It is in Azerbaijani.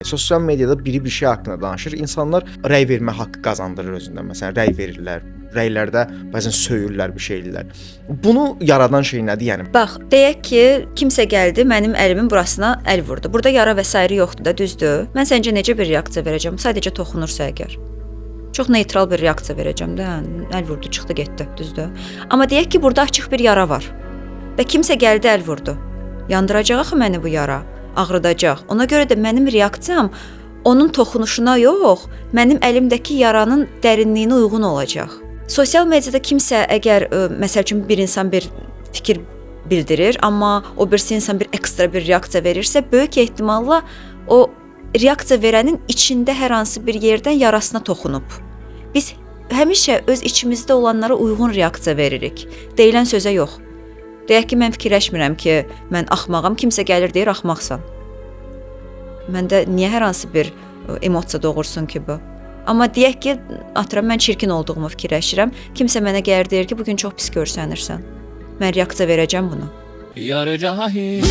Sosial mediada biri bir şey haqqında danışır, insanlar rəy vermə haqqı qazandırır özündən. Məsələn, rəy verirlər, rəylərdə bəzən söyürlər bir şeylər. Bunu yaradan şey nədir? Yəni Bax, deyək ki, kimsə gəldi, mənim əlimin burasına əl vurdu. Burada yara və s. yoxdur da, düzdür? Mən səncə necə bir reaksiya verəcəm? Sadəcə toxunursa əgər. Çox neytral bir reaksiya verəcəm də, əl vurdu, çıxdı, getdi, düzdür? Amma deyək ki, burada açıq bir yara var və kimsə gəldi, əl vurdu. Yandıracaq axı məni bu yara, ağrıdacaq. Ona görə də mənim reaksiyam onun toxunuşuna yox, mənim əlimdəki yaranın dərinliyinə uyğun olacaq. Sosial mediada kimsə əgər, məsəl üçün bir insan bir fikir bildirir, amma o birisi insan bir ekstra bir reaksiya verirsə, böyük ehtimalla o reaksiya verənin içində hər hansı bir yerdən yarasına toxunub. Biz həmişə öz içimizdə olanlara uyğun reaksiya veririk. Deyilən sözə yox. Deyək ki, mən fikirləşmirəm ki, mən axmağam, kimsə gəlir deyir, axmaqsan. Məndə niyə hər hansı bir emosiya doğursun ki bu? Amma deyək ki, atıram, mən çirkin olduğumu fikirləşirəm, kimsə mənə gəlir deyir ki, bugün çox pis görsənirsən. Mən reaksiya verəcəm bunu. Yar cahil